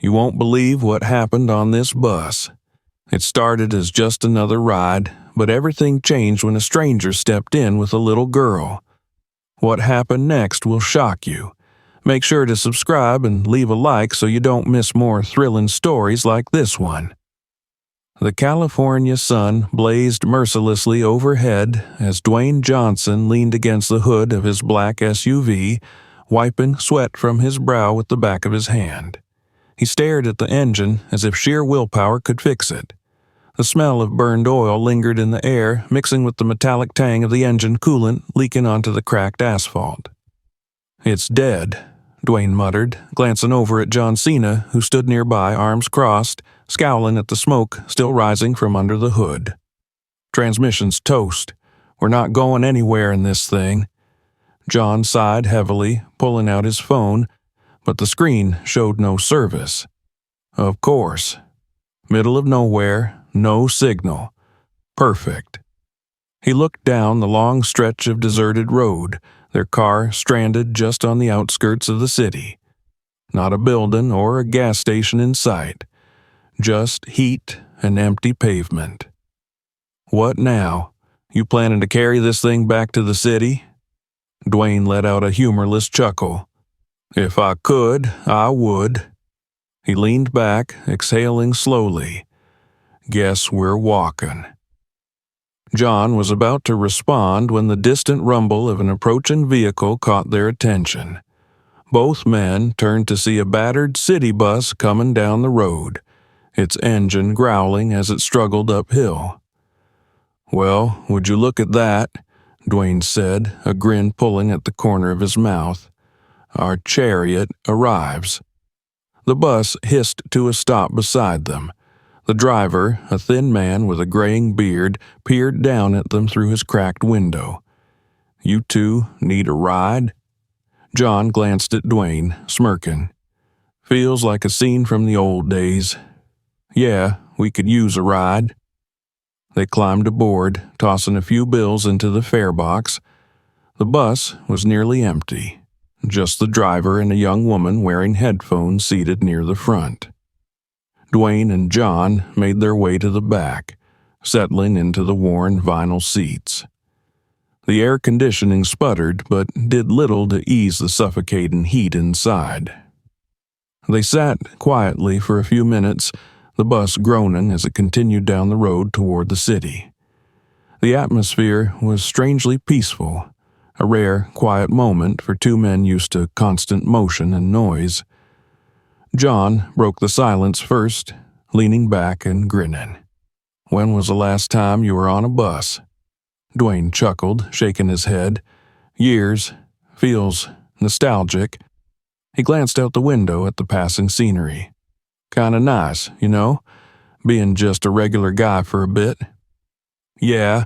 You won't believe what happened on this bus. It started as just another ride, but everything changed when a stranger stepped in with a little girl. What happened next will shock you. Make sure to subscribe and leave a like so you don't miss more thrilling stories like this one. The California sun blazed mercilessly overhead as Dwayne Johnson leaned against the hood of his black SUV, wiping sweat from his brow with the back of his hand. He stared at the engine as if sheer willpower could fix it. The smell of burned oil lingered in the air, mixing with the metallic tang of the engine coolant leaking onto the cracked asphalt. "It's dead," Dwayne muttered, glancing over at John Cena, who stood nearby, arms crossed, scowling at the smoke still rising from under the hood. "Transmission's toast. We're not going anywhere in this thing." John sighed heavily, pulling out his phone, but the screen showed no service. Of course. Middle of nowhere, no signal. Perfect. He looked down the long stretch of deserted road, their car stranded just on the outskirts of the city. Not a building or a gas station in sight. Just heat and empty pavement. "What now? You planning to carry this thing back to the city?" Dwayne let out a humorless chuckle. "If I could, I would." He leaned back, exhaling slowly. "Guess we're walking." John was about to respond when the distant rumble of an approaching vehicle caught their attention. Both men turned to see a battered city bus coming down the road, its engine growling as it struggled uphill. "Well, would you look at that?" Dwayne said, a grin pulling at the corner of his mouth. "Our chariot arrives." The bus hissed to a stop beside them. The driver, a thin man with a graying beard, peered down at them through his cracked window. "You two need a ride?" John glanced at Dwayne, smirking. "Feels like a scene from the old days. Yeah, we could use a ride." They climbed aboard, tossing a few bills into the fare box. The bus was nearly empty. Just the driver and a young woman wearing headphones seated near the front. Dwayne and John made their way to the back, settling into the worn vinyl seats. The air conditioning sputtered, but did little to ease the suffocating heat inside. They sat quietly for a few minutes, the bus groaning as it continued down the road toward the city. The atmosphere was strangely peaceful, a rare, quiet moment for two men used to constant motion and noise. John broke the silence first, leaning back and grinning. "When was the last time you were on a bus?" Dwayne chuckled, shaking his head. "Years. Feels nostalgic." He glanced out the window at the passing scenery. "Kinda nice, you know, being just a regular guy for a bit." "Yeah,"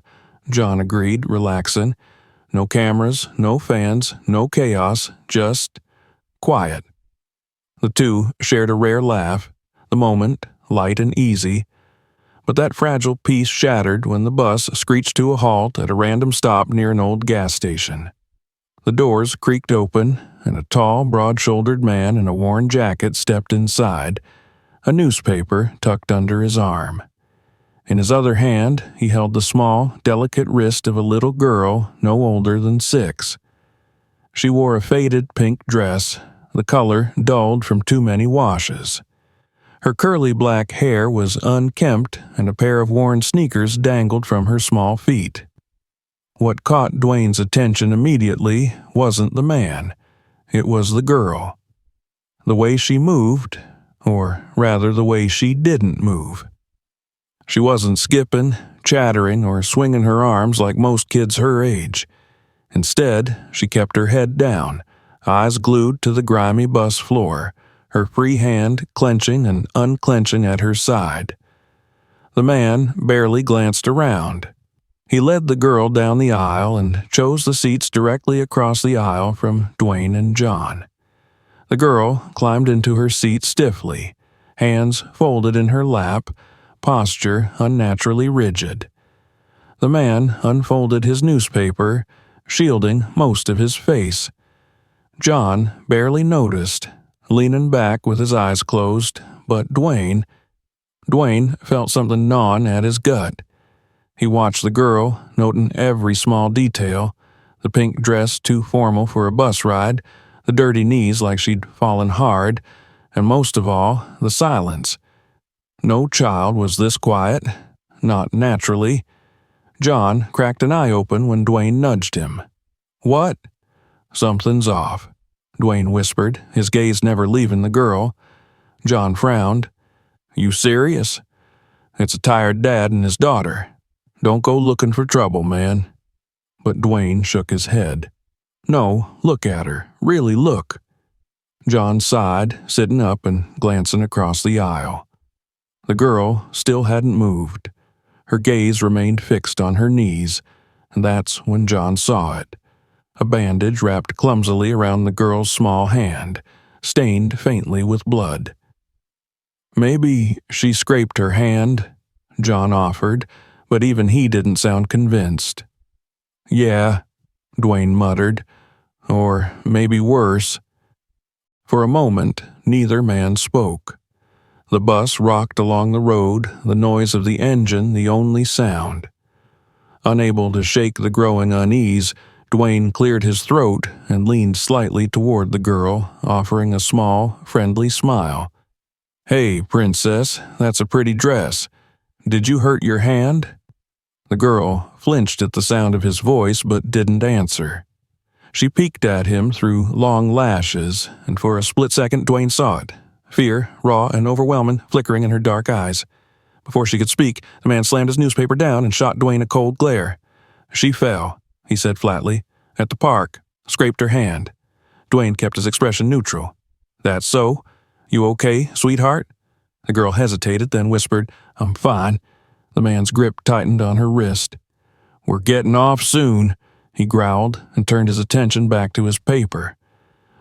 John agreed, relaxing. "No cameras, no fans, no chaos, just quiet." The two shared a rare laugh, the moment light and easy, but that fragile peace shattered when the bus screeched to a halt at a random stop near an old gas station. The doors creaked open, and a tall, broad-shouldered man in a worn jacket stepped inside, a newspaper tucked under his arm. In his other hand, he held the small, delicate wrist of a little girl no older than 6. She wore a faded pink dress, the color dulled from too many washes. Her curly black hair was unkempt, and a pair of worn sneakers dangled from her small feet. What caught Dwayne's attention immediately wasn't the man. It was the girl. The way she moved, or rather the way she didn't move. She wasn't skipping, chattering, or swinging her arms like most kids her age. Instead, she kept her head down, eyes glued to the grimy bus floor, her free hand clenching and unclenching at her side. The man barely glanced around. He led the girl down the aisle and chose the seats directly across the aisle from Dwayne and John. The girl climbed into her seat stiffly, hands folded in her lap, posture unnaturally rigid. The man unfolded his newspaper, shielding most of his face. John barely noticed leaning back with his eyes closed, but Dwayne felt something gnawing at his gut. He watched the girl, noting every small detail: the pink dress too formal for a bus ride, the dirty knees like she'd fallen hard, and most of all, the silence. No child was this quiet, not naturally. John cracked an eye open when Dwayne nudged him. "What?" "Something's off," Dwayne whispered, his gaze never leaving the girl. John frowned. "You serious?" "It's a tired dad and his daughter. Don't go looking for trouble, man." But Dwayne shook his head. "No, look at her. Really look." John sighed, sitting up and glancing across the aisle. The girl still hadn't moved. Her gaze remained fixed on her knees, and that's when John saw it. A bandage wrapped clumsily around the girl's small hand, stained faintly with blood. "Maybe she scraped her hand," John offered, but even he didn't sound convinced. "Yeah," Dwayne muttered, "or maybe worse." For a moment, neither man spoke. The bus rocked along the road, the noise of the engine the only sound. Unable to shake the growing unease, Dwayne cleared his throat and leaned slightly toward the girl, offering a small, friendly smile. "Hey, princess, that's a pretty dress. Did you hurt your hand?" The girl flinched at the sound of his voice but didn't answer. She peeked at him through long lashes, and for a split second Dwayne saw it. Fear, raw and overwhelming, flickering in her dark eyes. Before she could speak, the man slammed his newspaper down and shot Dwayne a cold glare. "She fell," he said flatly, "at the park, scraped her hand." Dwayne kept his expression neutral. "That's so? You okay, sweetheart?" The girl hesitated, then whispered, "I'm fine." The man's grip tightened on her wrist. "We're getting off soon," he growled and turned his attention back to his paper.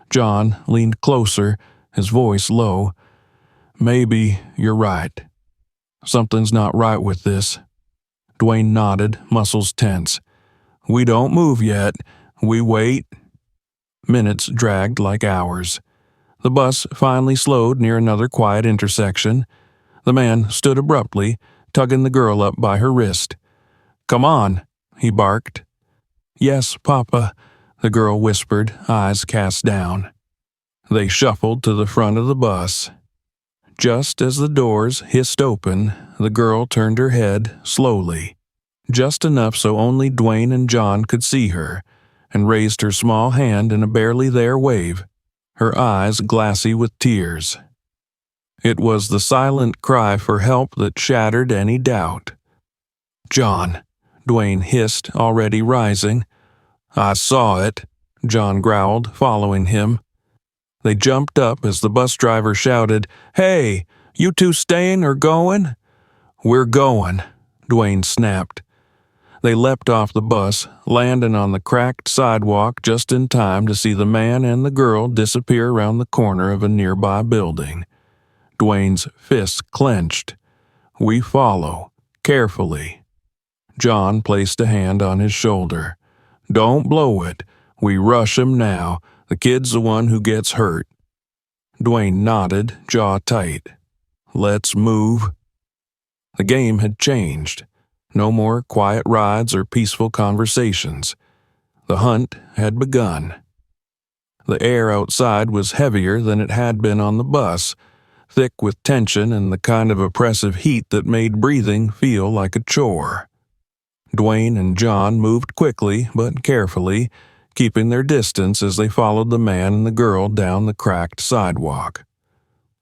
John leaned closer, his voice low. "Maybe you're right. Something's not right with this." Dwayne nodded, muscles tense. "We don't move yet. We wait." Minutes dragged like hours. The bus finally slowed near another quiet intersection. The man stood abruptly, tugging the girl up by her wrist. "Come on," he barked. "Yes, Papa," the girl whispered, eyes cast down. They shuffled to the front of the bus. Just as the doors hissed open, the girl turned her head slowly, just enough so only Dwayne and John could see her, and raised her small hand in a barely there wave, her eyes glassy with tears. It was the silent cry for help that shattered any doubt. "John," Dwayne hissed, already rising. "I saw it," John growled, following him. They jumped up as the bus driver shouted, "Hey, you two staying or going?" "We're going," Dwayne snapped. They leapt off the bus, landing on the cracked sidewalk just in time to see the man and the girl disappear around the corner of a nearby building. Dwayne's fists clenched. "We follow, carefully." John placed a hand on his shoulder. "Don't blow it. We rush him now. The kid's the one who gets hurt." Dwayne nodded, jaw tight. "Let's move." The game had changed. No more quiet rides or peaceful conversations. The hunt had begun. The air outside was heavier than it had been on the bus, thick with tension and the kind of oppressive heat that made breathing feel like a chore. Dwayne and John moved quickly but carefully, keeping their distance as they followed the man and the girl down the cracked sidewalk.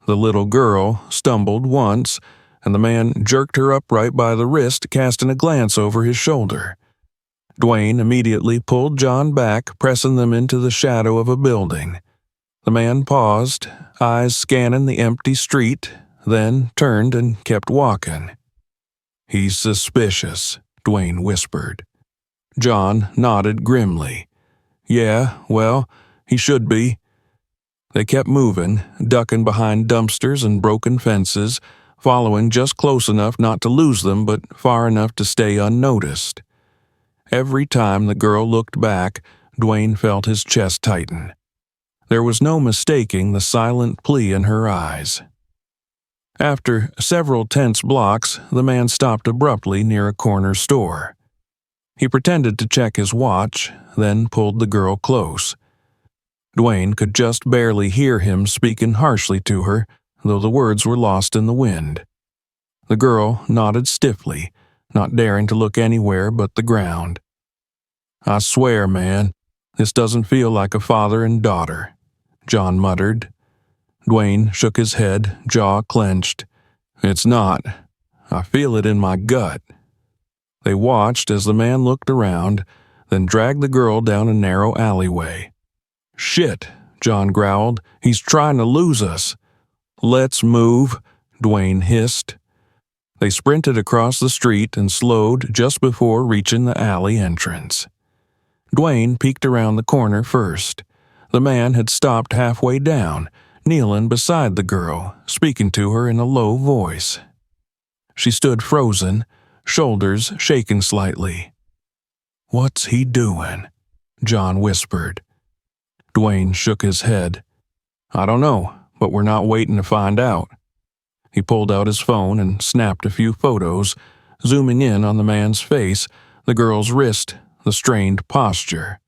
The little girl stumbled once, and the man jerked her upright by the wrist, casting a glance over his shoulder. Dwayne immediately pulled John back, pressing them into the shadow of a building. The man paused, eyes scanning the empty street, then turned and kept walking. "He's suspicious," Dwayne whispered. John nodded grimly. "Yeah, well, he should be." They kept moving, ducking behind dumpsters and broken fences, following just close enough not to lose them but far enough to stay unnoticed. Every time the girl looked back, Dwayne felt his chest tighten. There was no mistaking the silent plea in her eyes. After several tense blocks, the man stopped abruptly near a corner store. He pretended to check his watch, then pulled the girl close. Dwayne could just barely hear him speaking harshly to her, though the words were lost in the wind. The girl nodded stiffly, not daring to look anywhere but the ground. "I swear, man, this doesn't feel like a father and daughter," John muttered. Dwayne shook his head, jaw clenched. "It's not. I feel it in my gut." They watched as the man looked around, then dragged the girl down a narrow alleyway. "Shit," John growled. "He's trying to lose us." "Let's move," Dwayne hissed. They sprinted across the street and slowed just before reaching the alley entrance. Dwayne peeked around the corner first. The man had stopped halfway down, kneeling beside the girl, speaking to her in a low voice. She stood frozen, shoulders shaking slightly. "What's he doing?" John whispered. Dwayne shook his head. "I don't know, but we're not waiting to find out." He pulled out his phone and snapped a few photos, zooming in on the man's face, the girl's wrist, the strained posture.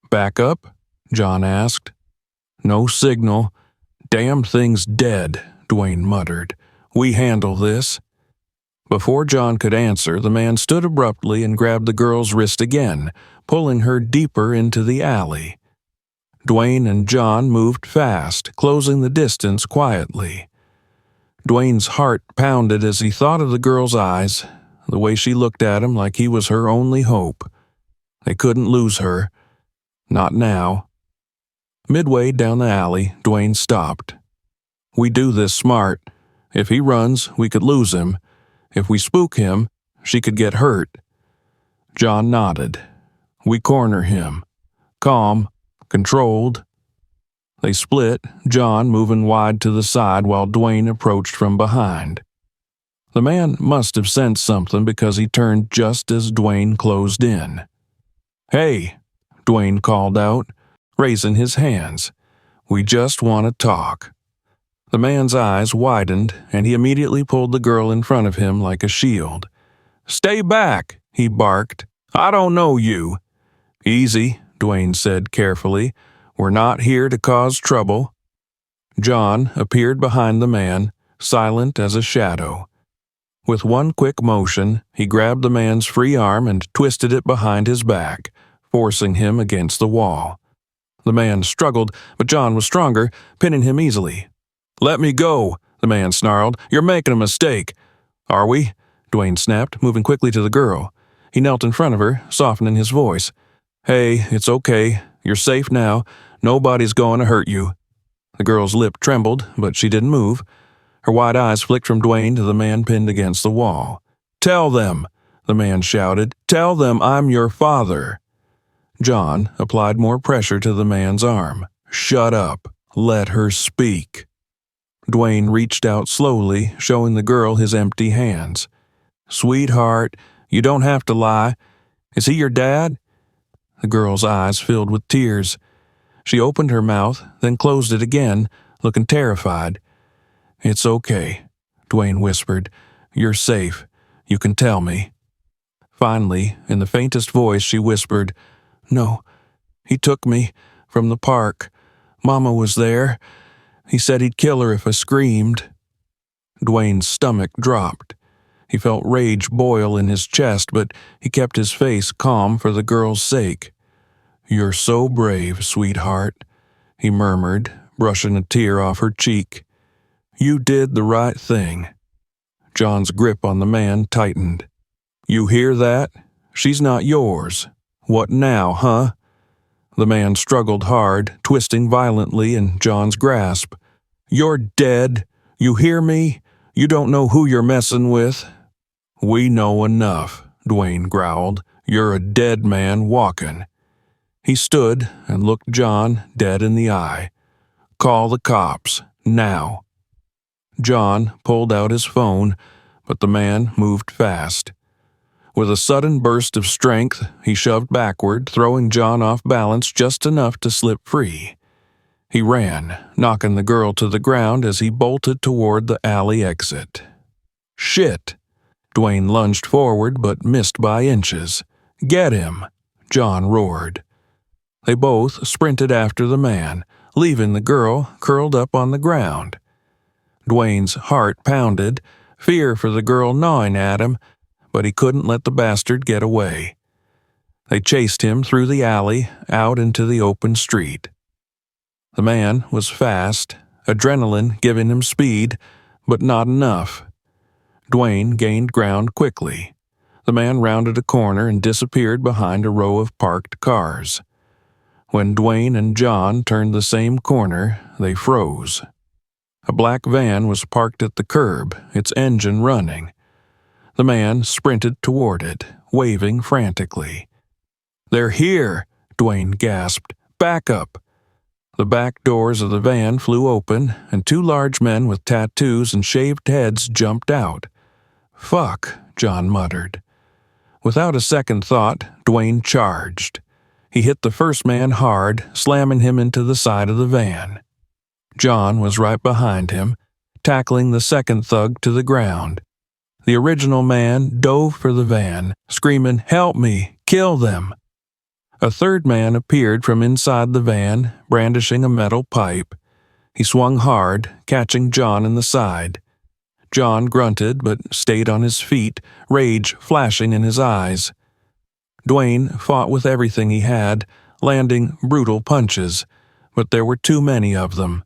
"Back up?" John asked. "No signal. Damn thing's dead," Dwayne muttered. "We handle this." Before John could answer, the man stood abruptly and grabbed the girl's wrist again, pulling her deeper into the alley. Dwayne and John moved fast, closing the distance quietly. Dwayne's heart pounded as he thought of the girl's eyes, the way she looked at him like he was her only hope. They couldn't lose her. Not now. Midway down the alley, Dwayne stopped. "We do this smart. If he runs, we could lose him. If we spook him, she could get hurt." John nodded. "We corner him. Calm, controlled." They split, John moving wide to the side while Dwayne approached from behind. The man must have sensed something because he turned just as Dwayne closed in. "Hey," Dwayne called out, raising his hands. "We just want to talk." The man's eyes widened, and he immediately pulled the girl in front of him like a shield. "Stay back," he barked. "I don't know you." "Easy," Dwayne said carefully. "We're not here to cause trouble." John appeared behind the man, silent as a shadow. With one quick motion, he grabbed the man's free arm and twisted it behind his back, forcing him against the wall. The man struggled, but John was stronger, pinning him easily. "Let me go," the man snarled. "You're making a mistake." "Are we?" Dwayne snapped, moving quickly to the girl. He knelt in front of her, softening his voice. "Hey, it's okay. You're safe now. Nobody's going to hurt you." The girl's lip trembled, but she didn't move. Her wide eyes flicked from Dwayne to the man pinned against the wall. "Tell them," the man shouted. "Tell them I'm your father." John applied more pressure to the man's arm. "Shut up. Let her speak." Dwayne reached out slowly, showing the girl his empty hands. "Sweetheart, you don't have to lie. Is he your dad?" The girl's eyes filled with tears. She opened her mouth, then closed it again, looking terrified. "It's okay," Dwayne whispered. "You're safe. You can tell me." Finally, in the faintest voice, she whispered, "No, he took me from the park. Mama was there. He said he'd kill her if I screamed." Dwayne's stomach dropped. He felt rage boil in his chest, but he kept his face calm for the girl's sake. "You're so brave, sweetheart," he murmured, brushing a tear off her cheek. "You did the right thing." John's grip on the man tightened. "You hear that? She's not yours. What now, huh?" The man struggled hard, twisting violently in John's grasp. "You're dead. You hear me? You don't know who you're messing with." "We know enough," Dwayne growled. "You're a dead man walking." He stood and looked John dead in the eye. "Call the cops, now." John pulled out his phone, but the man moved fast. With a sudden burst of strength, he shoved backward, throwing John off balance just enough to slip free. He ran, knocking the girl to the ground as he bolted toward the alley exit. Shit! Dwayne lunged forward but missed by inches. Get him! John roared. They both sprinted after the man, leaving the girl curled up on the ground. Dwayne's heart pounded, fear for the girl gnawing at him, but he couldn't let the bastard get away. They chased him through the alley, out into the open street. The man was fast, adrenaline giving him speed, but not enough. Dwayne gained ground quickly. The man rounded a corner and disappeared behind a row of parked cars. When Dwayne and John turned the same corner, they froze. A black van was parked at the curb, its engine running. The man sprinted toward it, waving frantically. "They're here!" Dwayne gasped. "Back up!" The back doors of the van flew open, and two large men with tattoos and shaved heads jumped out. "Fuck," John muttered. Without a second thought, Dwayne charged. He hit the first man hard, slamming him into the side of the van. John was right behind him, tackling the second thug to the ground. The original man dove for the van, screaming, "Help me! Kill them!" A third man appeared from inside the van, brandishing a metal pipe. He swung hard, catching John in the side. John grunted but stayed on his feet, rage flashing in his eyes. Dwayne fought with everything he had, landing brutal punches, but there were too many of them.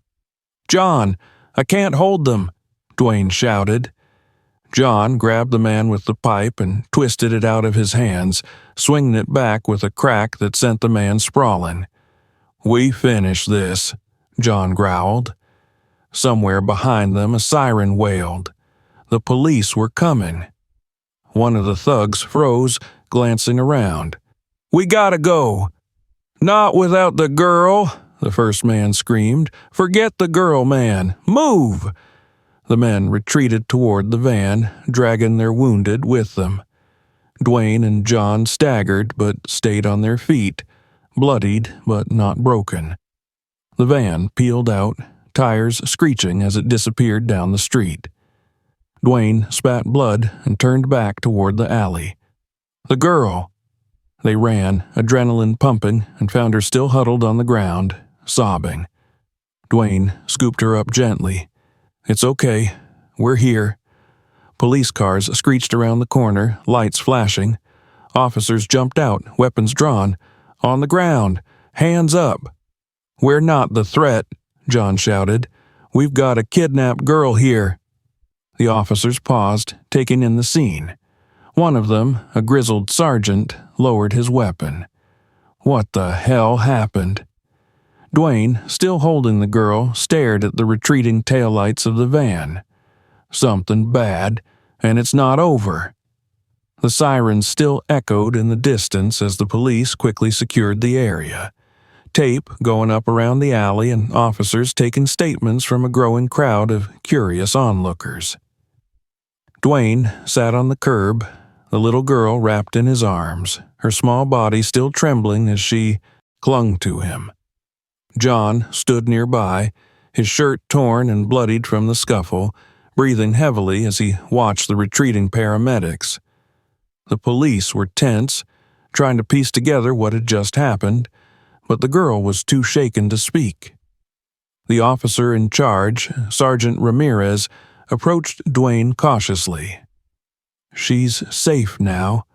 "John, I can't hold them!" Dwayne shouted. John grabbed the man with the pipe and twisted it out of his hands, swinging it back with a crack that sent the man sprawling. "We finish this," John growled. Somewhere behind them a siren wailed. The police were coming. One of the thugs froze, glancing around. "We gotta go!" "Not without the girl!" the first man screamed. "Forget the girl, man! Move!" The men retreated toward the van, dragging their wounded with them. Dwayne and John staggered but stayed on their feet, bloodied but not broken. The van peeled out, tires screeching as it disappeared down the street. Dwayne spat blood and turned back toward the alley. "The girl!" They ran, adrenaline pumping, and found her still huddled on the ground, sobbing. Dwayne scooped her up gently. "It's okay. We're here." Police cars screeched around the corner, lights flashing. Officers jumped out, weapons drawn. "On the ground! Hands up!" "We're not the threat," John shouted. "We've got a kidnapped girl here." The officers paused, taking in the scene. One of them, a grizzled sergeant, lowered his weapon. What the hell happened? Dwayne, still holding the girl, stared at the retreating taillights of the van. Something bad, and it's not over. The sirens still echoed in the distance as the police quickly secured the area. Tape going up around the alley and officers taking statements from a growing crowd of curious onlookers. Dwayne sat on the curb, the little girl wrapped in his arms, her small body still trembling as she clung to him. John stood nearby, his shirt torn and bloodied from the scuffle, breathing heavily as he watched the retreating paramedics. The police were tense, trying to piece together what had just happened, but the girl was too shaken to speak. The officer in charge, Sergeant Ramirez, approached Dwayne cautiously. "She's safe now,"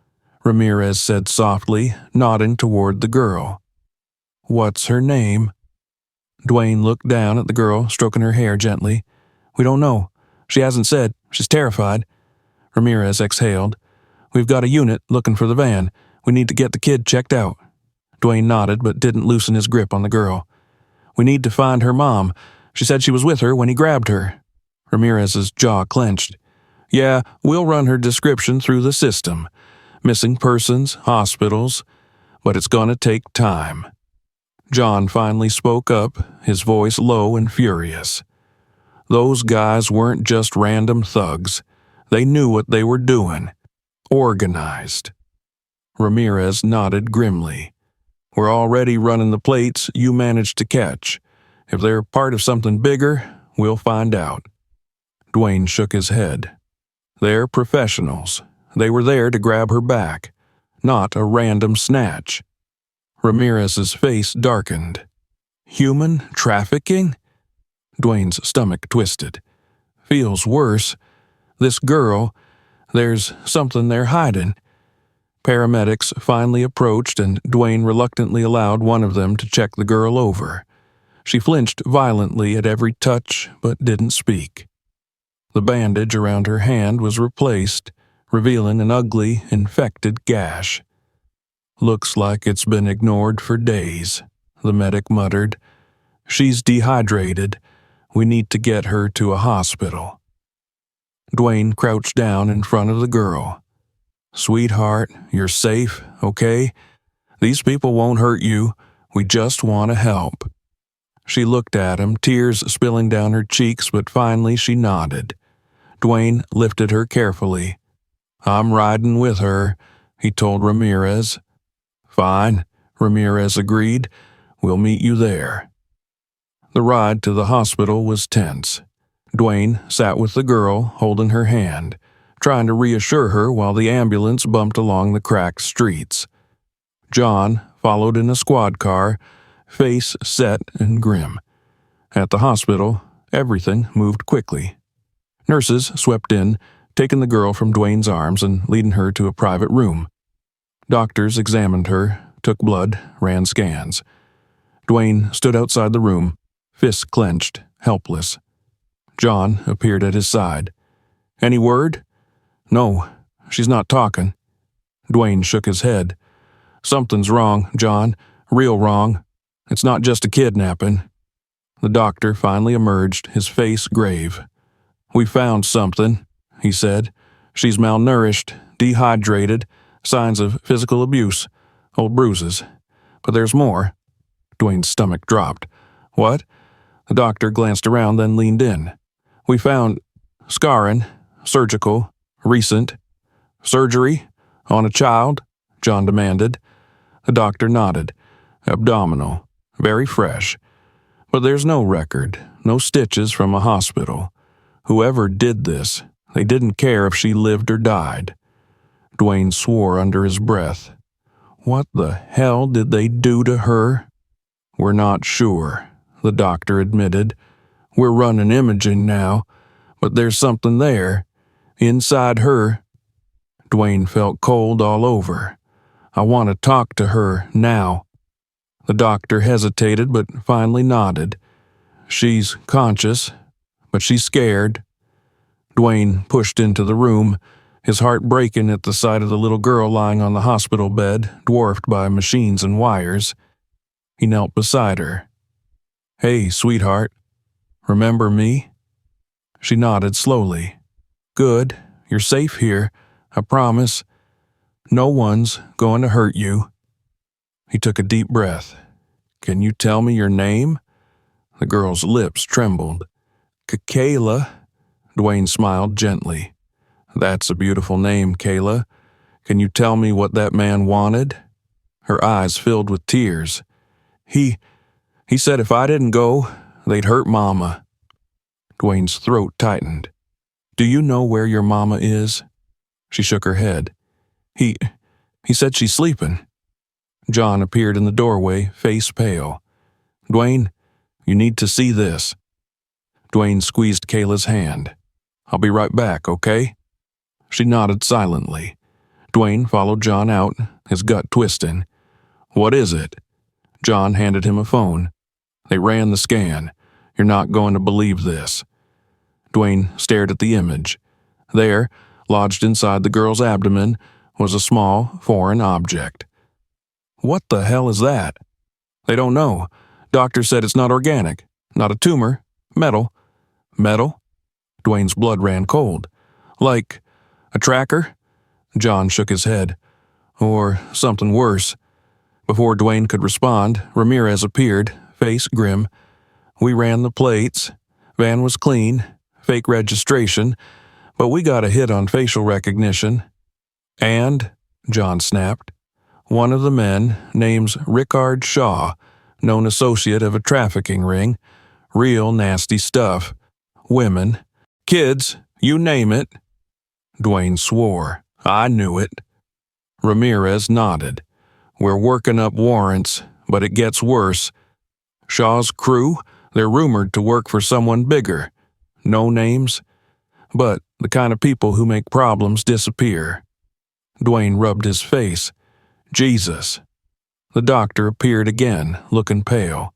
Ramirez said softly, nodding toward the girl. "What's her name?" Dwayne looked down at the girl, stroking her hair gently. "We don't know. She hasn't said. She's terrified." Ramirez exhaled. "We've got a unit looking for the van. We need to get the kid checked out." Dwayne nodded but didn't loosen his grip on the girl. "We need to find her mom. She said she was with her when he grabbed her." Ramirez's jaw clenched. "Yeah, we'll run her description through the system. Missing persons, hospitals, but it's gonna take time." John finally spoke up, his voice low and furious. "Those guys weren't just random thugs. They knew what they were doing. Organized." Ramirez nodded grimly. "We're already running the plates you managed to catch. If they're part of something bigger, we'll find out." Dwayne shook his head. "They're professionals. They were there to grab her back, not a random snatch." Ramirez's face darkened. "Human trafficking?" Dwayne's stomach twisted. "Feels worse. This girl, there's something they're hiding." Paramedics finally approached, and Dwayne reluctantly allowed one of them to check the girl over. She flinched violently at every touch, but didn't speak. The bandage around her hand was replaced, revealing an ugly, infected gash. "Looks like it's been ignored for days," the medic muttered. "She's dehydrated. We need to get her to a hospital." Dwayne crouched down in front of the girl. "Sweetheart, you're safe, okay? These people won't hurt you. We just want to help." She looked at him, tears spilling down her cheeks, but finally she nodded. Dwayne lifted her carefully. "I'm riding with her," he told Ramirez. "Fine," Ramirez agreed. "We'll meet you there." The ride to the hospital was tense. Dwayne sat with the girl, holding her hand, trying to reassure her while the ambulance bumped along the cracked streets. John followed in a squad car, face set and grim. At the hospital, everything moved quickly. Nurses swept in, taking the girl from Dwayne's arms and leading her to a private room. Doctors examined her, took blood, ran scans. Dwayne stood outside the room, fists clenched, helpless. John appeared at his side. "Any word?" "No, she's not talking." Dwayne shook his head. "Something's wrong, John. Real wrong. It's not just a kidnapping." The doctor finally emerged, his face grave. "We found something," he said. "She's malnourished, dehydrated, signs of physical abuse, old bruises. But there's more." Dwayne's stomach dropped. "What?" The doctor glanced around, then leaned in. "We found scarring, surgical, recent." "Surgery? On a child?" John demanded. The doctor nodded. "Abdominal. Very fresh. But there's no record, no stitches from a hospital. Whoever did this, they didn't care if she lived or died." Dwayne swore under his breath. "What the hell did they do to her?" "We're not sure," the doctor admitted. "We're running imaging now, but there's something there. Inside her." Dwayne felt cold all over. "I want to talk to her now." The doctor hesitated but finally nodded. "She's conscious, but she's scared." Dwayne pushed into the room, his heart breaking at the sight of the little girl lying on the hospital bed, dwarfed by machines and wires. He knelt beside her. "Hey, sweetheart. Remember me?" She nodded slowly. "Good. You're safe here. I promise. No one's going to hurt you." He took a deep breath. "Can you tell me your name?" The girl's lips trembled. "Kayla." Dwayne smiled gently. "That's a beautiful name, Kayla. Can you tell me what that man wanted?" Her eyes filled with tears. He said if I didn't go, they'd hurt Mama." Dwayne's throat tightened. "Do you know where your mama is?" She shook her head. He said she's sleeping." John appeared in the doorway, face pale. "Dwayne, you need to see this." Dwayne squeezed Kayla's hand. "I'll be right back, okay?" She nodded silently. Dwayne followed John out, his gut twisting. "What is it?" John handed him a phone. "They ran the scan. You're not going to believe this." Dwayne stared at the image. There, lodged inside the girl's abdomen, was a small, foreign object. "What the hell is that?" "They don't know. Doctor said it's not organic. Not a tumor. Metal." "Metal?" Dwayne's blood ran cold. "Like a tracker?" John shook his head. "Or something worse." Before Dwayne could respond, Ramirez appeared, face grim. "We ran the plates. Van was clean. Fake registration. But we got a hit on facial recognition." "And," John snapped, "one of the men, name's Rickard Shaw, known associate of a trafficking ring, Real nasty stuff. Women. Kids. You name it. Dwayne swore. I knew it. Ramirez nodded. We're working up warrants, but it gets worse. Shaw's crew, they're rumored to work for someone bigger. No names, but the kind of people who make problems disappear. Dwayne rubbed his face. Jesus. The doctor appeared again, looking pale.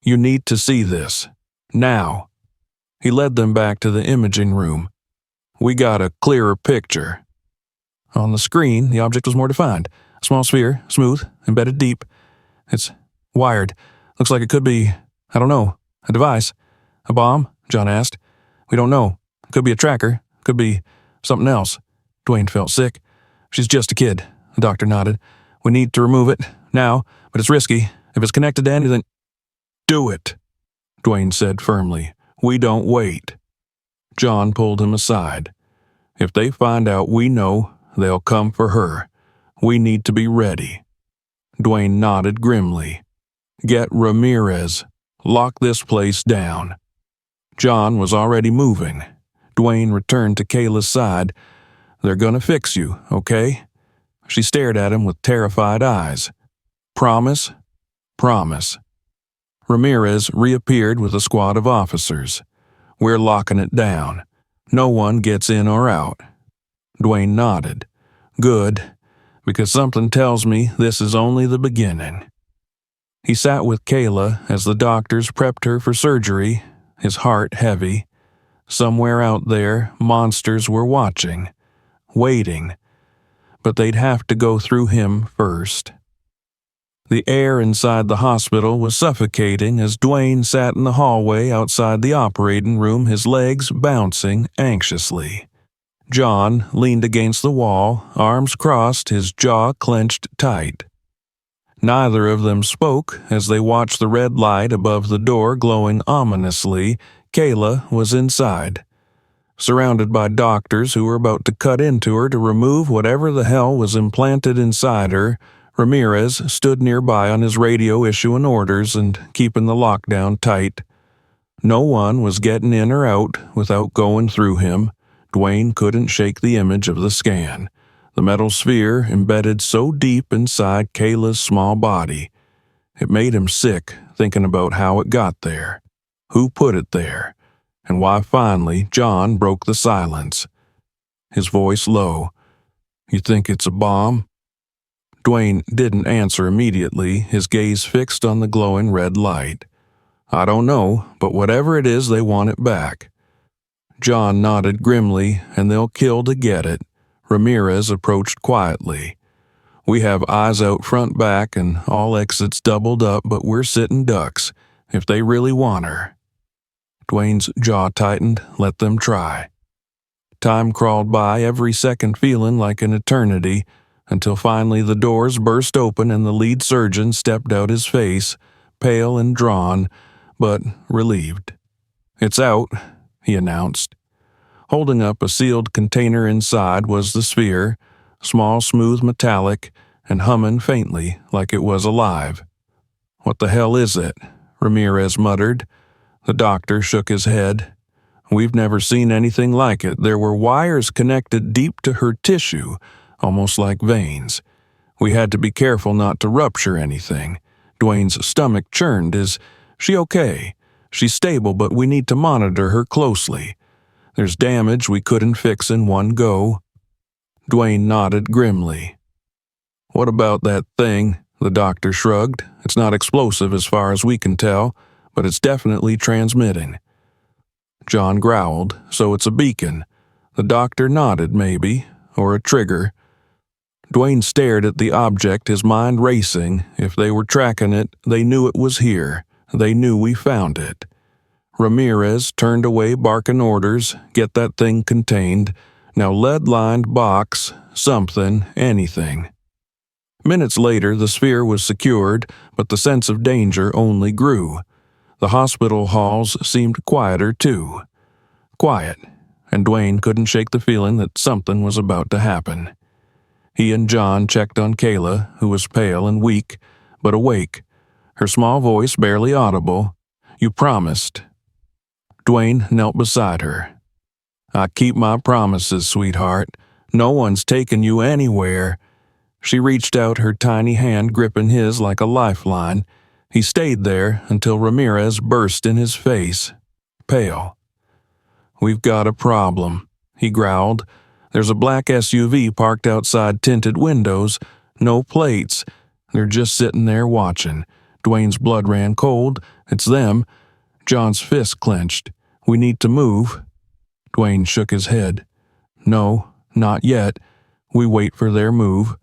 You need to see this. Now. He led them back to the imaging room. We got a clearer picture. On the screen, the object was more defined. A small sphere, smooth, embedded deep. It's wired. Looks like it could be, I don't know, a device. A bomb? John asked. We don't know. Could be a tracker. Could be something else. Dwayne felt sick. She's just a kid, the doctor nodded. We need to remove it, now, but it's risky. If it's connected to anything... Do it, Dwayne said firmly. We don't wait. John pulled him aside. If they find out we know, they'll come for her. We need to be ready. Dwayne nodded grimly. Get Ramirez. Lock this place down. John was already moving. Dwayne returned to Kayla's side. They're gonna fix you, okay? She stared at him with terrified eyes. Promise? Promise. Ramirez reappeared with a squad of officers. We're locking it down. No one gets in or out. Dwayne nodded. Good, because something tells me this is only the beginning. He sat with Kayla as the doctors prepped her for surgery, his heart heavy. Somewhere out there, monsters were watching, waiting, but they'd have to go through him first. The air inside the hospital was suffocating as Dwayne sat in the hallway outside the operating room, his legs bouncing anxiously. John leaned against the wall, arms crossed, his jaw clenched tight. Neither of them spoke as they watched the red light above the door glowing ominously. Kayla was inside, surrounded by doctors who were about to cut into her to remove whatever the hell was implanted inside her. Ramirez stood nearby on his radio issuing orders and keeping the lockdown tight. No one was getting in or out without going through him. Dwayne couldn't shake the image of the scan. The metal sphere embedded so deep inside Kayla's small body. It made him sick thinking about how it got there, who put it there, and why finally John broke the silence. His voice low. You think it's a bomb? Dwayne didn't answer immediately, his gaze fixed on the glowing red light. I don't know, but whatever it is, they want it back. John nodded grimly, and they'll kill to get it. Ramirez approached quietly. We have eyes out front back and all exits doubled up, but we're sitting ducks, if they really want her. Dwayne's jaw tightened. Let them try. Time crawled by, every second feeling like an eternity, until finally the doors burst open and the lead surgeon stepped out, his face pale and drawn, but relieved. It's out, he announced. Holding up a sealed container inside was the sphere, small, smooth, metallic, and humming faintly like it was alive. What the hell is it? Ramirez muttered. The doctor shook his head. We've never seen anything like it. There were wires connected deep to her tissue, almost like veins. We had to be careful not to rupture anything. Dwayne's stomach churned. Is she okay? She's stable, but we need to monitor her closely. There's damage we couldn't fix in one go. Dwayne nodded grimly. What about that thing? The doctor shrugged. It's not explosive as far as we can tell, but it's definitely transmitting. John growled. So it's a beacon. The doctor nodded, maybe, or a trigger. Dwayne stared at the object, his mind racing. If they were tracking it, they knew it was here. They knew we found it. Ramirez turned away, barking orders. Get that thing contained. Now lead-lined box, something, anything. Minutes later, the sphere was secured, but the sense of danger only grew. The hospital halls seemed quieter, too. Quiet, and Dwayne couldn't shake the feeling that something was about to happen. He and John checked on Kayla, who was pale and weak, but awake, her small voice barely audible. You promised. Dwayne knelt beside her. I keep my promises, sweetheart. No one's taken you anywhere. She reached out her tiny hand, gripping his like a lifeline. He stayed there until Ramirez burst in his face, pale. We've got a problem, he growled. There's a black SUV parked outside tinted windows, no plates. They're just sitting there watching. Dwayne's blood ran cold. It's them. John's fist clenched. We need to move. Dwayne shook his head. No, not yet. We wait for their move.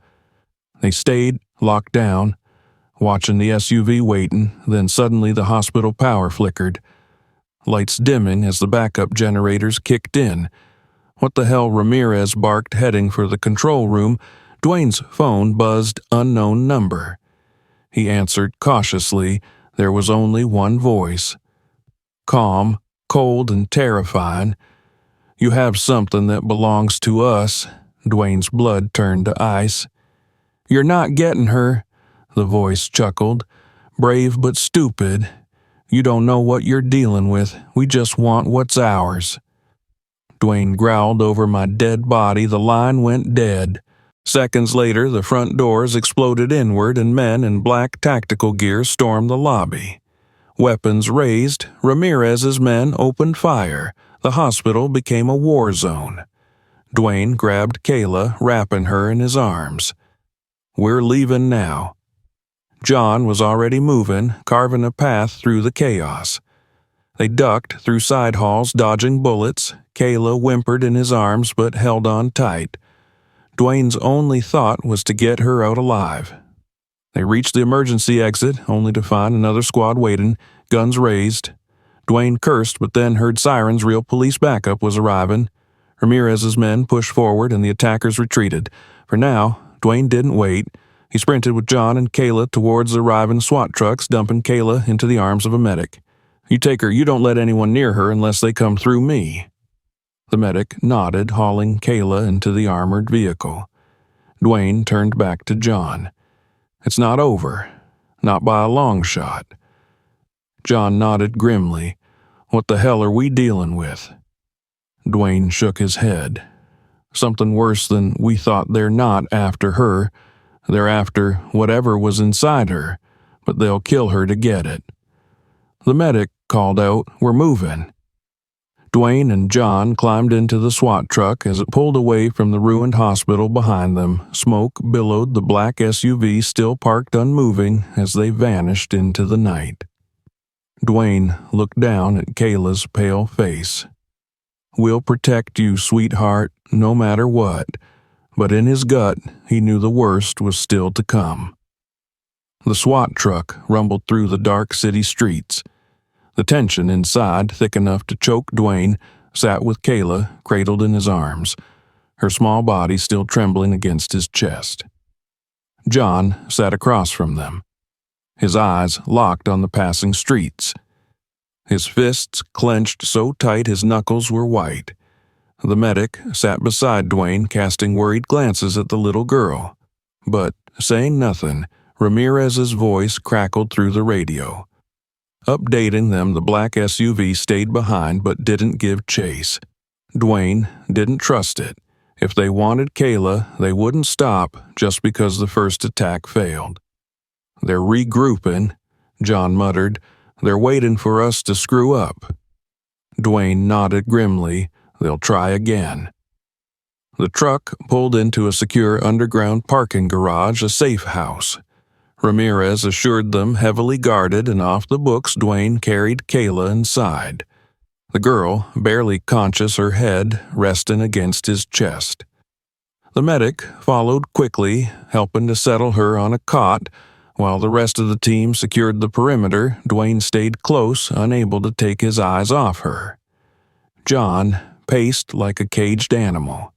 They stayed, locked down, watching the SUV waiting, then suddenly the hospital power flickered. Lights dimming as the backup generators kicked in. What the hell, Ramirez barked, heading for the control room. Dwayne's phone buzzed unknown number. He answered cautiously. There was only one voice. Calm, cold, and terrifying. You have something that belongs to us. Dwayne's blood turned to ice. You're not getting her, the voice chuckled. Brave but stupid. You don't know what you're dealing with. We just want what's ours. Dwayne growled over my dead body. The line went dead. Seconds later, the front doors exploded inward and men in black tactical gear stormed the lobby. Weapons raised, Ramirez's men opened fire. The hospital became a war zone. Dwayne grabbed Kayla, wrapping her in his arms. We're leaving now. John was already moving, carving a path through the chaos. They ducked through side halls, dodging bullets. Kayla whimpered in his arms but held on tight. Dwayne's only thought was to get her out alive. They reached the emergency exit, only to find another squad waiting, guns raised. Dwayne cursed but then heard sirens. Real police backup was arriving. Ramirez's men pushed forward and the attackers retreated. For now, Dwayne didn't wait. He sprinted with John and Kayla towards the arriving SWAT trucks, dumping Kayla into the arms of a medic. You take her, you don't let anyone near her unless they come through me. The medic nodded, hauling Kayla into the armored vehicle. Dwayne turned back to John. It's not over. Not by a long shot. John nodded grimly. What the hell are we dealing with? Dwayne shook his head. Something worse than we thought. They're not after her. They're after whatever was inside her, but they'll kill her to get it. The medic called out, We're moving. Dwayne and John climbed into the SWAT truck as it pulled away from the ruined hospital behind them. Smoke billowed, the black SUV still parked unmoving as they vanished into the night. Dwayne looked down at Kayla's pale face. We'll protect you, sweetheart, no matter what. But in his gut, he knew the worst was still to come. The SWAT truck rumbled through the dark city streets. The tension inside, thick enough to choke Dwayne, sat with Kayla, cradled in his arms, her small body still trembling against his chest. John sat across from them, his eyes locked on the passing streets. His fists clenched so tight his knuckles were white. The medic sat beside Dwayne, casting worried glances at the little girl. But, saying nothing, Ramirez's voice crackled through the radio. Updating them, the black SUV stayed behind but didn't give chase. Dwayne didn't trust it. If they wanted Kayla, they wouldn't stop just because the first attack failed. They're regrouping, John muttered. They're waiting for us to screw up. Dwayne nodded grimly. They'll try again. The truck pulled into a secure underground parking garage, a safe house. Ramirez assured them, heavily guarded and off the books, Dwayne carried Kayla inside. The girl, barely conscious, her head resting against his chest. The medic followed quickly, helping to settle her on a cot. While the rest of the team secured the perimeter, Dwayne stayed close, unable to take his eyes off her. John paced like a caged animal.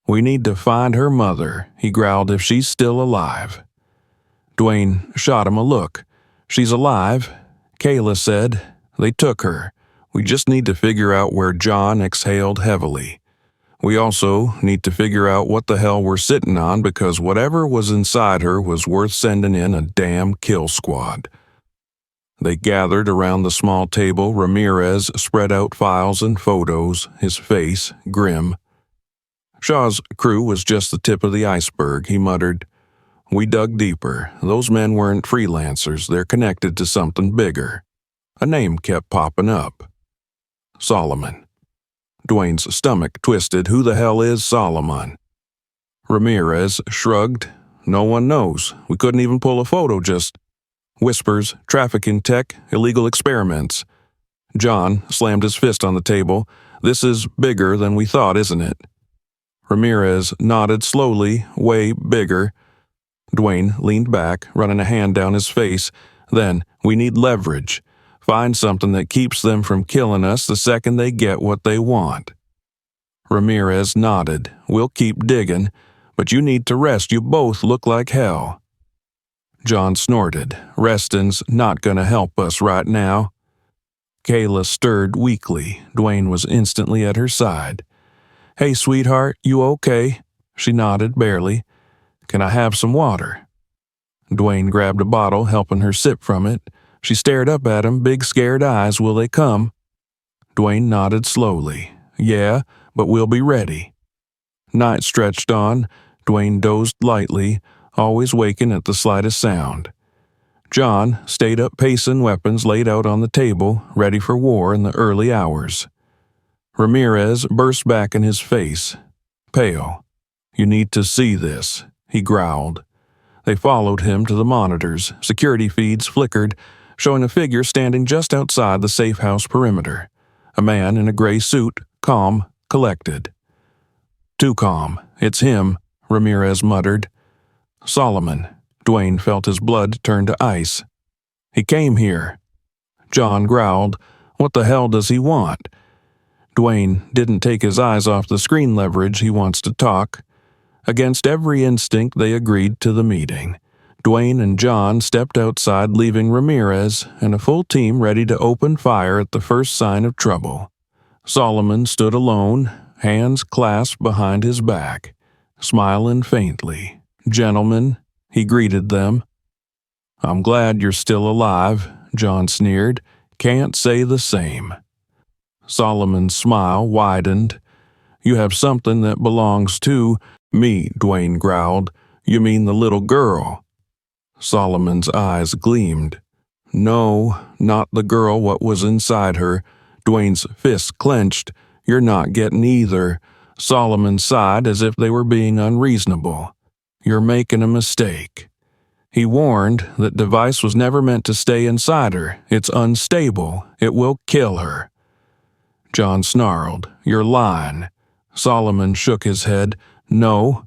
We need to find her mother, he growled, if she's still alive. Dwayne shot him a look. She's alive, Kayla said. They took her. We just need to figure out where. John exhaled heavily. We also need to figure out what the hell we're sitting on, because whatever was inside her was worth sending in a damn kill squad. They gathered around the small table. Ramirez spread out files and photos, his face grim. Shaw's crew was just the tip of the iceberg, he muttered. We dug deeper. Those men weren't freelancers. They're connected to something bigger. A name kept popping up. Solomon. Dwayne's stomach twisted. Who the hell is Solomon? Ramirez shrugged. No one knows. We couldn't even pull a photo, just whispers, trafficking tech, illegal experiments. John slammed his fist on the table. This is bigger than we thought, isn't it? Ramirez nodded slowly, way bigger. Dwayne leaned back, running a hand down his face. Then, we need leverage. Find something that keeps them from killing us the second they get what they want. Ramirez nodded. We'll keep digging, but you need to rest. You both look like hell. John snorted. Resting's not gonna help us right now. Kayla stirred weakly. Dwayne was instantly at her side. Hey, sweetheart, you okay? She nodded, barely. Can I have some water? Dwayne grabbed a bottle, helping her sip from it. She stared up at him, big scared eyes. Will they come? Dwayne nodded slowly. Yeah, but we'll be ready. Night stretched on. Dwayne dozed lightly, always waking at the slightest sound. John stayed up pacing, weapons laid out on the table, ready for war in the early hours. Ramirez burst back in his face, pale. You need to see this, he growled. They followed him to the monitors. Security feeds flickered, showing a figure standing just outside the safe house perimeter. A man in a gray suit, calm, collected. Too calm. It's him, Ramirez muttered. Solomon. Dwayne felt his blood turn to ice. He came here. John growled. What the hell does he want? Dwayne didn't take his eyes off the screen. Leverage. He wants to talk. Against every instinct, they agreed to the meeting. Dwayne and John stepped outside, leaving Ramirez and a full team ready to open fire at the first sign of trouble. Solomon stood alone, hands clasped behind his back, smiling faintly. Gentlemen, he greeted them. I'm glad you're still alive, John sneered. Can't say the same. Solomon's smile widened. You have something that belongs to me, Dwayne growled. You mean the little girl? Solomon's eyes gleamed. No, not the girl, what was inside her. Dwayne's fists clenched. You're not getting either. Solomon sighed as if they were being unreasonable. You're making a mistake. He warned that device was never meant to stay inside her. It's unstable. It will kill her. John snarled. You're lying. Solomon shook his head. No,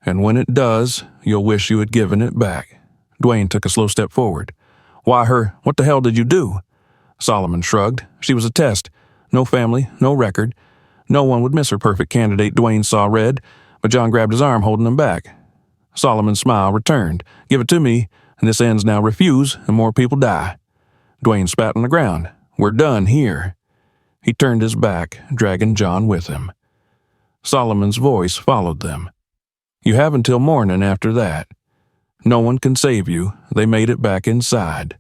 and when it does, you'll wish you had given it back. Dwayne took a slow step forward. Why her? What the hell did you do? Solomon shrugged. She was a test. No family, no record. No one would miss her perfect candidate. Dwayne saw red, but John grabbed his arm, holding him back. Solomon's smile returned. Give it to me, and this ends now. Refuse, and more people die. Dwayne spat on the ground. We're done here. He turned his back, dragging John with him. Solomon's voice followed them. You have until morning after that. No one can save you. They made it back inside.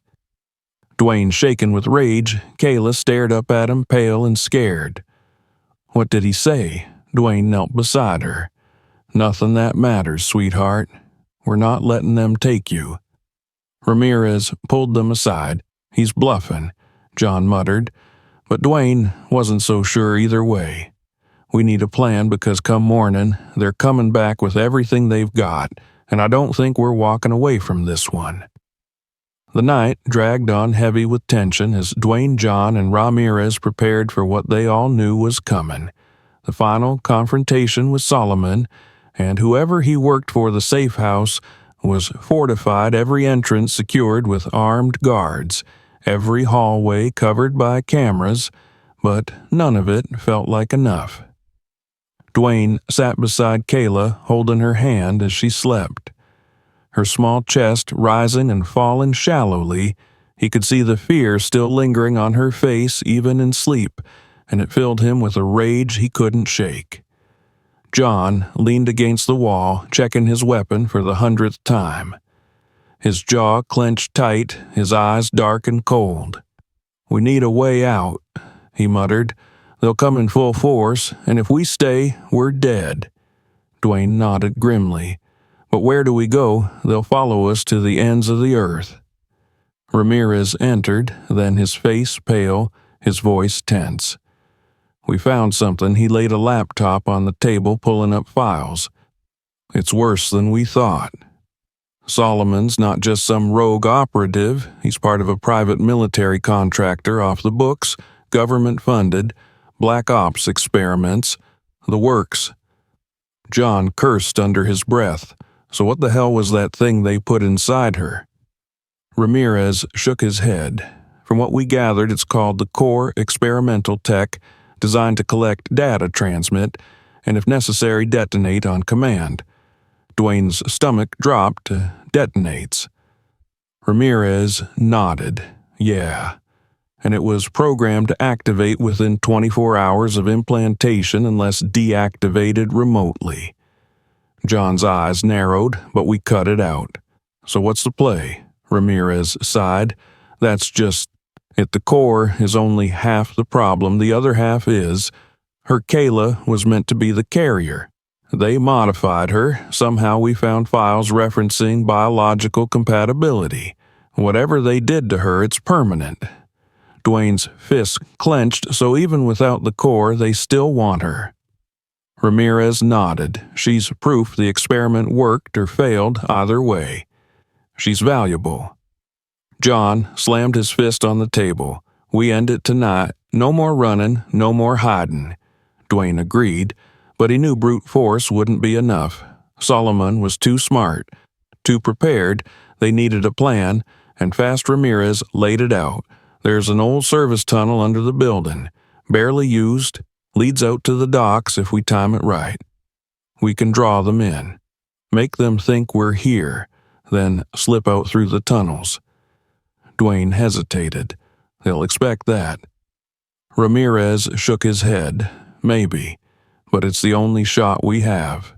Dwayne shaken with rage, Kayla stared up at him, pale and scared. What did he say? Dwayne knelt beside her. Nothing that matters, sweetheart. We're not letting them take you. Ramirez pulled them aside. He's bluffing, John muttered, but Dwayne wasn't so sure either way. We need a plan because come morning, they're coming back with everything they've got, and I don't think we're walking away from this one. The night dragged on heavy with tension as Dwayne, John, and Ramirez prepared for what they all knew was coming. The final confrontation with Solomon, and whoever he worked for, the safe house, was fortified, every entrance secured with armed guards, every hallway covered by cameras, but none of it felt like enough. Dwayne sat beside Kayla, holding her hand as she slept. Her small chest rising and falling shallowly, he could see the fear still lingering on her face even in sleep, and it filled him with a rage he couldn't shake. John leaned against the wall, checking his weapon for the 100th time. his jaw clenched tight, his eyes dark and cold. "We need a way out," he muttered. "They'll come in full force, and if we stay, we're dead." Dwayne nodded grimly. "But where do we go? They'll follow us to the ends of the earth." Ramirez entered, then his face pale, his voice tense. "We found something." He laid a laptop on the table, pulling up files. "It's worse than we thought. Solomon's not just some rogue operative. He's part of a private military contractor off the books, government-funded, black ops experiments, the works." John cursed under his breath. So what the hell was that thing they put inside her? Ramirez shook his head. "From what we gathered, it's called the Core Experimental Tech, designed to collect data transmit, and if necessary detonate on command." Dwayne's stomach dropped. "Detonates." Ramirez nodded. "Yeah. And it was programmed to activate within 24 hours of implantation unless deactivated remotely." John's eyes narrowed, but we cut it out. "So what's the play?" Ramirez sighed. "That's just at the core is only half the problem. The other half is her Kayla was meant to be the carrier. They modified her. Somehow we found files referencing biological compatibility. Whatever they did to her, it's permanent." Dwayne's fists clenched, so even without the core, they still want her. Ramirez nodded. "She's proof the experiment worked or failed either way. She's valuable." John slammed his fist on the table. "We end it tonight. No more running, no more hiding." Dwayne agreed, but he knew brute force wouldn't be enough. Solomon was too smart, too prepared. They needed a plan, and fast Ramirez laid it out. "There's an old service tunnel under the building, barely used, leads out to the docks if we time it right. We can draw them in, make them think we're here, then slip out through the tunnels." Dwayne hesitated. "They'll expect that." Ramirez shook his head. "Maybe, but it's the only shot we have."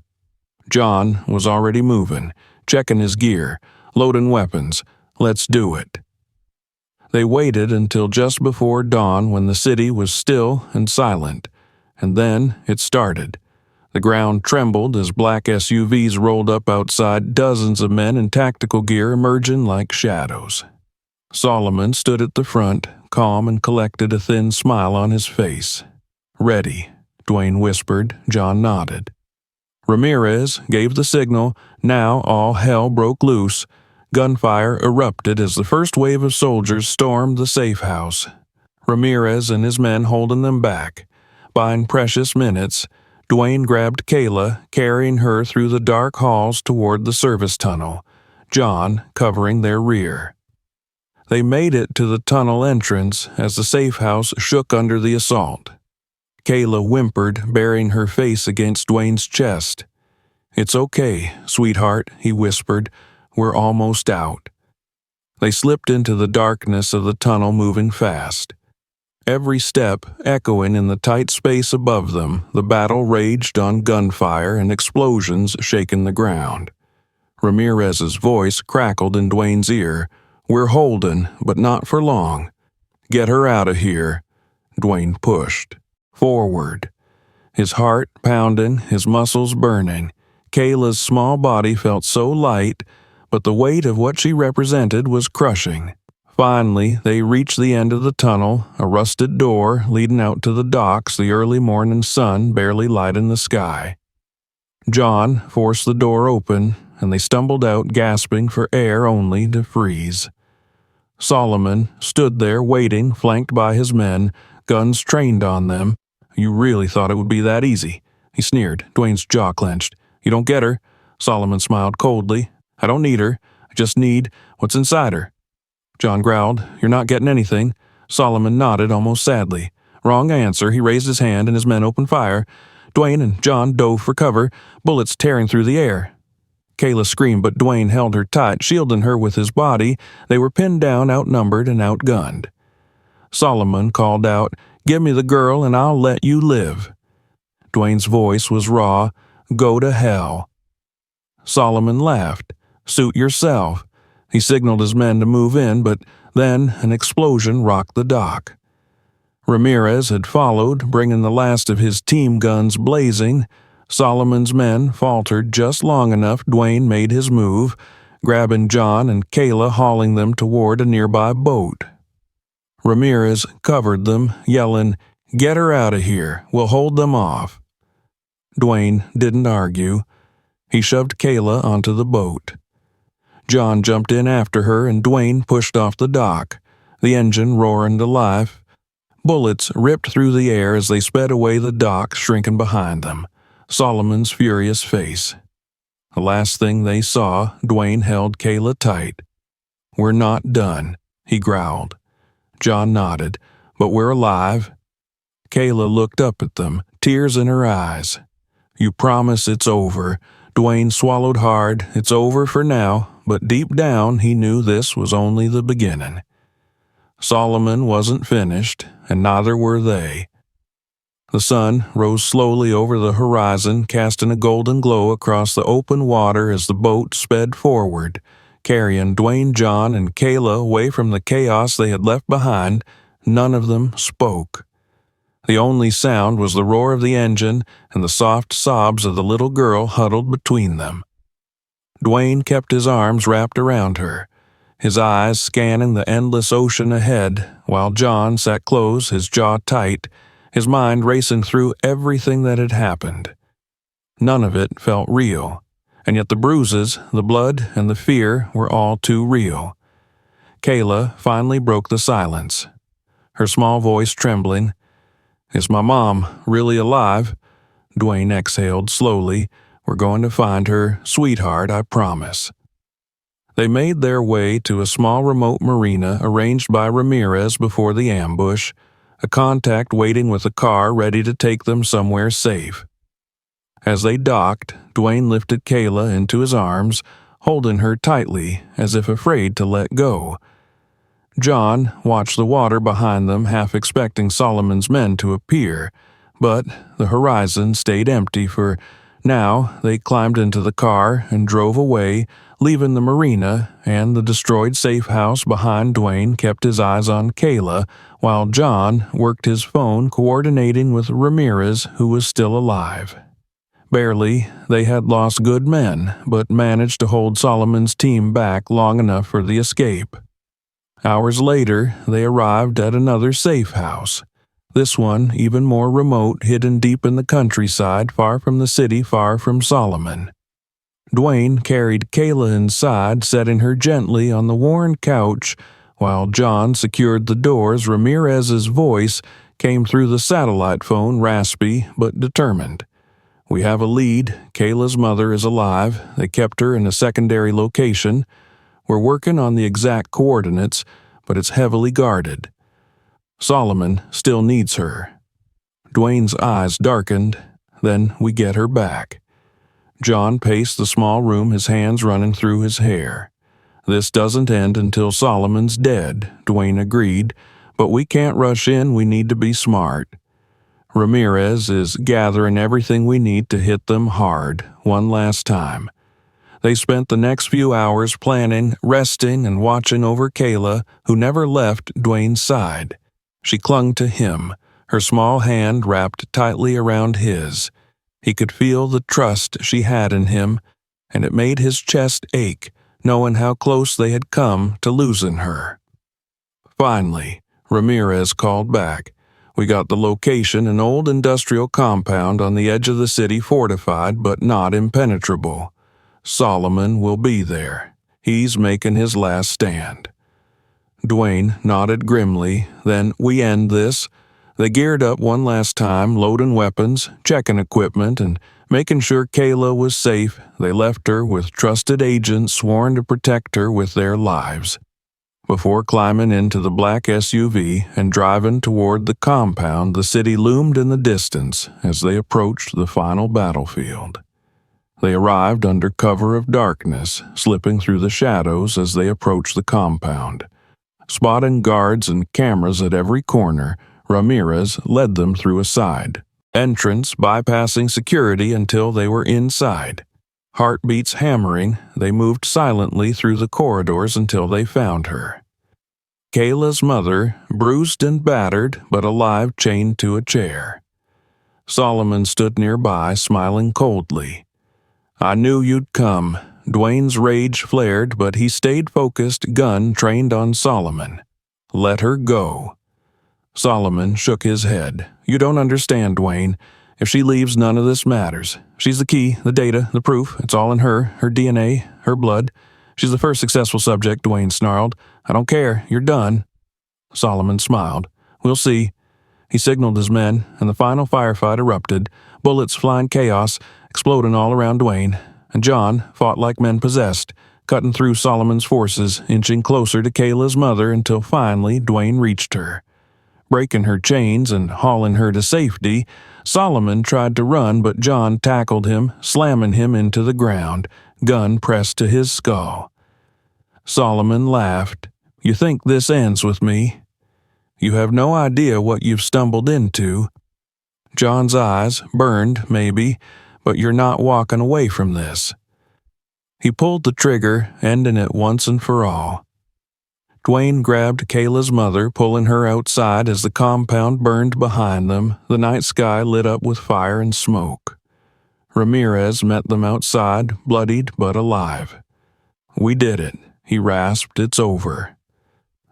John was already moving, checking his gear, loading weapons. "Let's do it." They waited until just before dawn when the city was still and silent, and then it started. The ground trembled as black SUVs rolled up outside, dozens of men in tactical gear emerging like shadows. Solomon stood at the front, calm and collected, a thin smile on his face. "Ready," Dwayne whispered. John nodded. Ramirez gave the signal. Now all hell broke loose. Gunfire erupted as the first wave of soldiers stormed the safe house. Ramirez and his men holding them back. Buying precious minutes, Dwayne grabbed Kayla, carrying her through the dark halls toward the service tunnel, John covering their rear. They made it to the tunnel entrance as the safe house shook under the assault. Kayla whimpered, burying her face against Dwayne's chest. "It's okay, sweetheart," he whispered. "We're almost out." They slipped into the darkness of the tunnel, moving fast. Every step echoing in the tight space above them, the battle raged on gunfire and explosions shaking the ground. Ramirez's voice crackled in Dwayne's ear. "We're holding, but not for long. Get her out of here." Dwayne pushed forward, his heart pounding, his muscles burning. Kayla's small body felt so light, but the weight of what she represented was crushing. Finally, they reached the end of the tunnel, a rusted door leading out to the docks, the early morning sun barely lighting the sky. John forced the door open, and they stumbled out, gasping for air only to freeze. Solomon stood there waiting, flanked by his men, guns trained on them. "You really thought it would be that easy?" he sneered. Dwayne's jaw clenched. "You don't get her?" Solomon smiled coldly. "I don't need her. I just need what's inside her." John growled. "You're not getting anything." Solomon nodded almost sadly. "Wrong answer." He raised his hand and his men opened fire. Dwayne and John dove for cover, bullets tearing through the air. Kayla screamed, but Dwayne held her tight, shielding her with his body. They were pinned down, outnumbered, and outgunned. Solomon called out, "Give me the girl and I'll let you live." Dwayne's voice was raw. "Go to hell." Solomon laughed. "Suit yourself." He signaled his men to move in, but then an explosion rocked the dock. Ramirez had followed, bringing the last of his team guns blazing. Solomon's men faltered just long enough. Dwayne made his move, grabbing John and Kayla, hauling them toward a nearby boat. Ramirez covered them, yelling, "Get her out of here. We'll hold them off." Dwayne didn't argue. He shoved Kayla onto the boat. John jumped in after her, and Dwayne pushed off the dock, the engine roaring to life. Bullets ripped through the air as they sped away, the dock shrinking behind them, Solomon's furious face. The last thing they saw, Dwayne held Kayla tight. "We're not done," he growled. John nodded. "But we're alive." Kayla looked up at them, tears in her eyes. "You promise it's over?" Dwayne swallowed hard. "It's over for now," but deep down he knew this was only the beginning. Solomon wasn't finished, and neither were they. The sun rose slowly over the horizon, casting a golden glow across the open water as the boat sped forward, carrying Dwayne, John, and Kayla away from the chaos they had left behind. None of them spoke. The only sound was the roar of the engine and the soft sobs of the little girl huddled between them. Dwayne kept his arms wrapped around her, his eyes scanning the endless ocean ahead, while John sat close, his jaw tight, his mind racing through everything that had happened. None of it felt real, and yet the bruises, the blood, and the fear were all too real. Kayla finally broke the silence, her small voice trembling. "Is my mom really alive?" Dwayne exhaled slowly. "We're going to find her, sweetheart, I promise." They made their way to a small remote marina arranged by Ramirez before the ambush, a contact waiting with a car ready to take them somewhere safe. As they docked, Dwayne lifted Kayla into his arms, holding her tightly as if afraid to let go. John watched the water behind them, half expecting Solomon's men to appear, but the horizon stayed empty for now. They climbed into the car and drove away, leaving the marina, and the destroyed safe house behind. Dwayne kept his eyes on Kayla, while John worked his phone, coordinating with Ramirez, who was still alive. Barely, they had lost good men, but managed to hold Solomon's team back long enough for the escape. Hours later, they arrived at another safe house. This one even more remote, hidden deep in the countryside, far from the city, far from Solomon. Dwayne carried Kayla inside, setting her gently on the worn couch, while John secured the doors. Ramirez's voice came through the satellite phone, raspy but determined. "We have a lead. Kayla's mother is alive. They kept her in a secondary location. We're working on the exact coordinates, but it's heavily guarded. Solomon still needs her." Dwayne's eyes darkened. "Then we get her back." John paced the small room, his hands running through his hair. "This doesn't end until Solomon's dead," Dwayne agreed, "but we can't rush in. We need to be smart. Ramirez is gathering everything we need to hit them hard, one last time." They spent the next few hours planning, resting, and watching over Kayla, who never left Dwayne's side. She clung to him, her small hand wrapped tightly around his. He could feel the trust she had in him, and it made his chest ache, knowing how close they had come to losing her. Finally, Ramirez called back. "We got the location, an old industrial compound on the edge of the city, fortified but not impenetrable. Solomon will be there. He's making his last stand." Dwayne nodded grimly. "Then we end this." They geared up one last time, loading weapons, checking equipment, and making sure Kayla was safe. They left her with trusted agents sworn to protect her with their lives. Before climbing into the black SUV and driving toward the compound, the city loomed in the distance as they approached the final battlefield. They arrived under cover of darkness, slipping through the shadows as they approached the compound. Spotting guards and cameras at every corner, Ramirez led them through a side entrance, bypassing security until they were inside. Heartbeats hammering, they moved silently through the corridors until they found her. Kayla's mother, bruised and battered, but alive, chained to a chair. Solomon stood nearby, smiling coldly. "I knew you'd come." Dwayne's rage flared, but he stayed focused, gun trained on Solomon. "Let her go." Solomon shook his head. "You don't understand, Dwayne. If she leaves, none of this matters. She's the key, the data, the proof. It's all in her DNA, her blood. She's the first successful subject," Dwayne snarled. "I don't care. You're done." Solomon smiled. "We'll see." He signaled his men, and the final firefight erupted, bullets flying chaos, exploding all around Dwayne. And John fought like men possessed, cutting through Solomon's forces, inching closer to Kayla's mother until finally Dwayne reached her. Breaking her chains and hauling her to safety, Solomon tried to run, but John tackled him, slamming him into the ground, gun pressed to his skull. Solomon laughed. "You think this ends with me? You have no idea what you've stumbled into." John's eyes burned, maybe, but you're not walking away from this. He pulled the trigger, ending it once and for all. Dwayne grabbed Kayla's mother, pulling her outside as the compound burned behind them, the night sky lit up with fire and smoke. Ramirez met them outside, bloodied but alive. "We did it," he rasped. "It's over."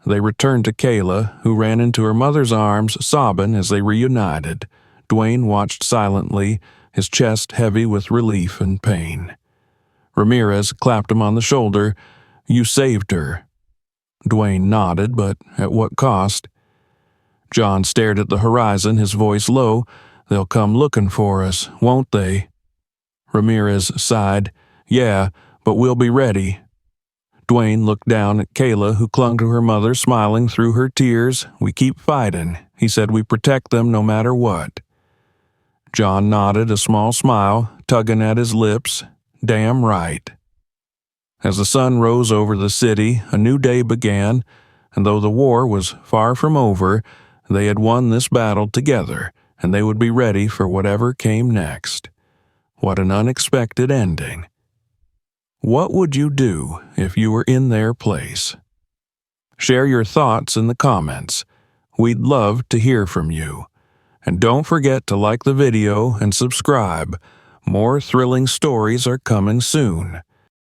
They returned to Kayla, who ran into her mother's arms, sobbing as they reunited. Dwayne watched silently, his chest heavy with relief and pain. Ramirez clapped him on the shoulder. "You saved her." Dwayne nodded, but at what cost? John stared at the horizon, his voice low. "They'll come looking for us, won't they?" Ramirez sighed. "Yeah, but we'll be ready." Dwayne looked down at Kayla, who clung to her mother, smiling through her tears. "We keep fighting." He said, "We protect them no matter what." John nodded, a small smile, tugging at his lips. "Damn right." As the sun rose over the city, a new day began, and though the war was far from over, they had won this battle together, and they would be ready for whatever came next. What an unexpected ending. What would you do if you were in their place? Share your thoughts in the comments. We'd love to hear from you. And don't forget to like the video and subscribe. More thrilling stories are coming soon.